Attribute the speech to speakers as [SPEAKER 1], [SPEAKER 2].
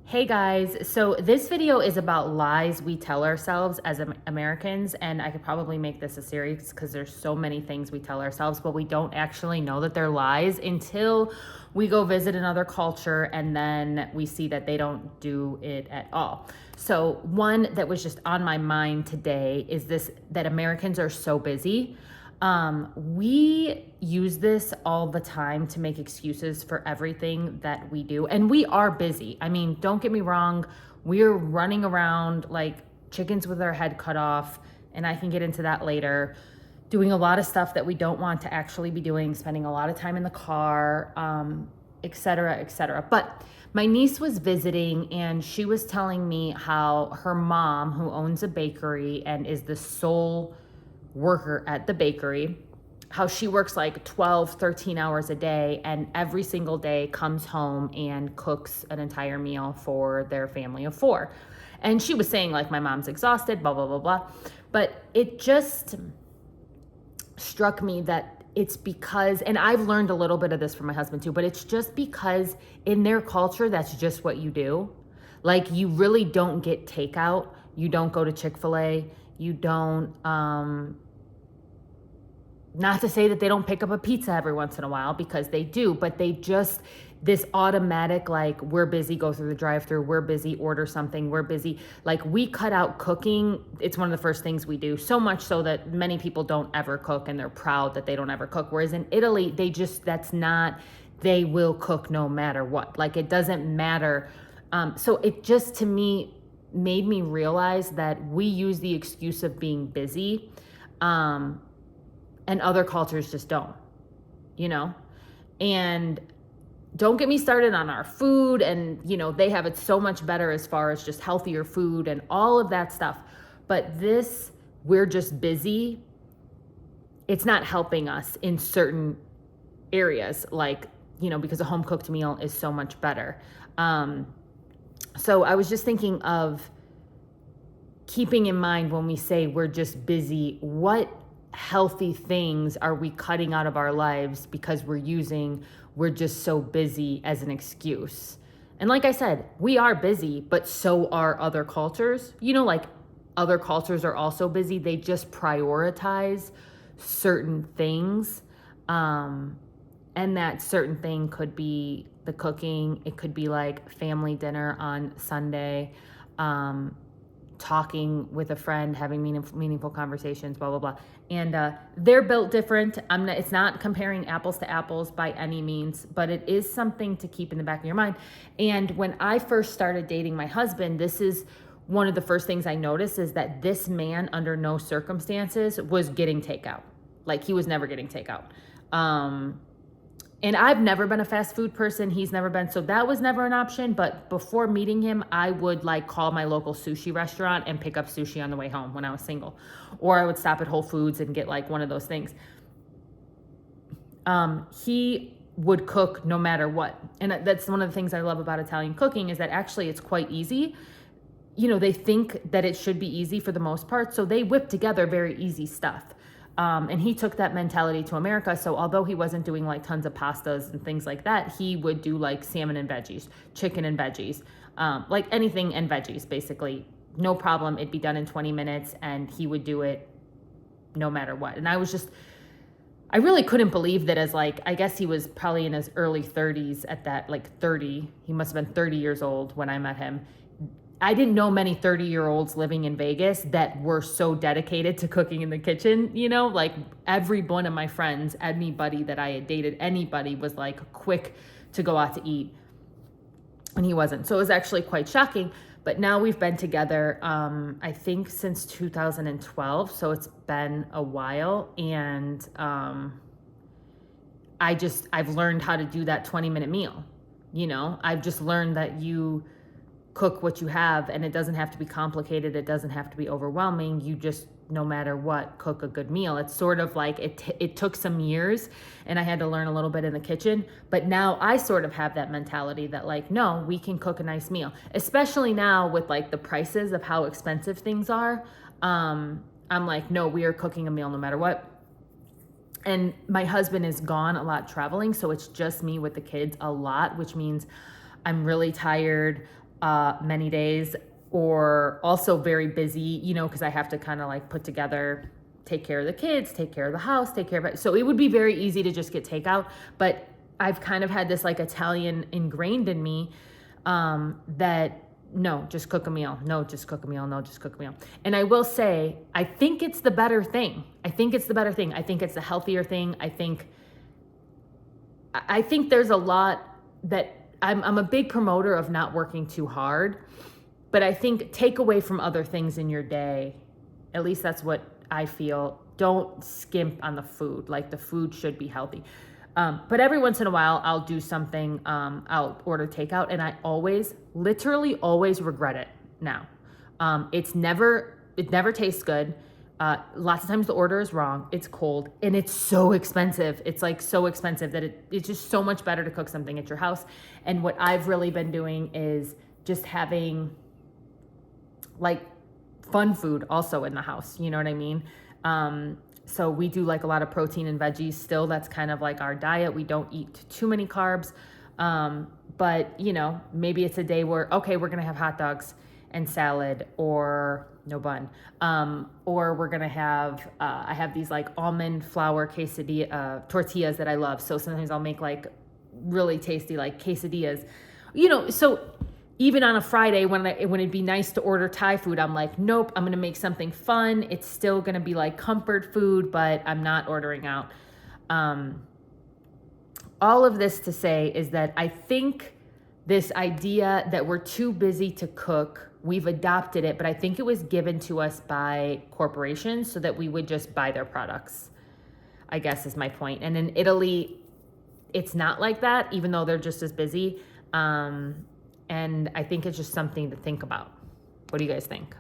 [SPEAKER 1] Hey guys, so this video is about lies we tell ourselves as Americans, and I could probably make this a series because there's so many things we tell ourselves, but we don't actually know that they're lies until we go visit another culture and then we see that they don't do it at all. So one that was just on my mind today is this, that Americans are so busy. We use this all the time to make excuses for everything that we do. And we are busy. I mean, don't get me wrong. We're running around like chickens with our head cut off. And I can get into that later. Doing a lot of stuff that we don't want to actually be doing, spending a lot of time in the car, et cetera, et cetera. But my niece was visiting and she was telling me how her mom, who owns a bakery and is the sole worker at the bakery, how she works like 12, 13 hours a day and every single day comes home and cooks an entire meal for their family of four. And she was saying like, my mom's exhausted, blah, blah, blah, blah. But it just struck me that it's because, and I've learned a little bit of this from my husband too, but it's just because in their culture, that's just what you do. Like you really don't get takeout. You don't go to Chick-fil-A. You don't, not to say that they don't pick up a pizza every once in a while, because they do, but they just, this automatic, like, we're busy, go through the drive-thru, we're busy, order something, we're busy. Like, we cut out cooking. It's one of the first things we do, so much so that many people don't ever cook and they're proud that they don't ever cook. Whereas in Italy, they just, that's not, they will cook no matter what. Like, it doesn't matter. So it just, to me, made me realize that we use the excuse of being busy, and other cultures just don't, you know? And don't get me started on our food, and, you know, they have it so much better as far as just healthier food and all of that stuff. But this, we're just busy, it's not helping us in certain areas, like, you know, because a home cooked meal is so much better. So I was just thinking of keeping in mind when we say we're just busy, what healthy things are we cutting out of our lives because we're just so busy as an excuse. And like I said, we are busy, but so are other cultures. You know, like other cultures are also busy. They just prioritize certain things. And that certain thing could be the cooking. It could be like family dinner on Sunday, talking with a friend, having meaningful conversations, blah, blah, blah. And they're built different. It's not comparing apples to apples by any means, but it is something to keep in the back of your mind. And when I first started dating my husband, this is one of the first things I noticed, is that this man under no circumstances was getting takeout. Like, he was never getting takeout. And I've never been a fast food person. He's never been. So that was never an option. But before meeting him, I would like call my local sushi restaurant and pick up sushi on the way home when I was single. Or I would stop at Whole Foods and get like one of those things. He would cook no matter what. And that's one of the things I love about Italian cooking, is that actually it's quite easy. You know, they think that it should be easy for the most part. So they whip together very easy stuff. And he took that mentality to America. So although he wasn't doing like tons of pastas and things like that, he would do like salmon and veggies, chicken and veggies, like anything and veggies, basically. No problem. It'd be done in 20 minutes and he would do it no matter what. And I really couldn't believe that, as like, I guess he was probably in his early 30s at that, like 30. He must have been 30 years old when I met him. I didn't know many 30-year-olds living in Vegas that were so dedicated to cooking in the kitchen, you know, like every one of my friends, anybody that I had dated, anybody was like quick to go out to eat, and he wasn't. So it was actually quite shocking. But now we've been together, I think since 2012. So it's been a while. And I've learned how to do that 20-minute meal. You know, I've just learned that you cook what you have, and it doesn't have to be complicated. It doesn't have to be overwhelming. You just, no matter what, cook a good meal. It's sort of like it took some years, and I had to learn a little bit in the kitchen, but now I sort of have that mentality that like, no, we can cook a nice meal, especially now with like the prices of how expensive things are. I'm like, no, we are cooking a meal no matter what. And my husband is gone a lot traveling, so it's just me with the kids a lot, which means I'm really tired. many days, or also very busy, you know, because I have to kind of like put together, take care of the kids, take care of the house, take care of it. So it would be very easy to just get takeout. But I've kind of had this like Italian ingrained in me, that no, just cook a meal. No, just cook a meal. No, just cook a meal. And I will say, I think it's the better thing. I think it's the better thing. I think it's the healthier thing. I think there's a lot that I'm a big promoter of not working too hard, but I think take away from other things in your day. At least that's what I feel. Don't skimp on the food. Like, the food should be healthy. But every once in a while, I'll do something, I'll order takeout, and I literally always regret it now. It never tastes good. Lots of times the order is wrong. It's cold, and it's so expensive. It's like so expensive that it's just so much better to cook something at your house. And what I've really been doing is just having like fun food also in the house. You know what I mean? So we do like a lot of protein and veggies still. That's kind of like our diet. We don't eat too many carbs. But you know, maybe it's a day where, okay, we're going to have hot dogs and salad, or no bun. Or we're going to have, I have these like almond flour quesadilla, tortillas that I love. So sometimes I'll make like really tasty, like quesadillas, you know. So even on a Friday when it'd be nice to order Thai food, I'm like, nope, I'm going to make something fun. It's still going to be like comfort food, but I'm not ordering out. All of this to say is that I think this idea that we're too busy to cook, we've adopted it, but I think it was given to us by corporations so that we would just buy their products, I guess is my point. And in Italy, it's not like that, even though they're just as busy. And I think it's just something to think about. What do you guys think?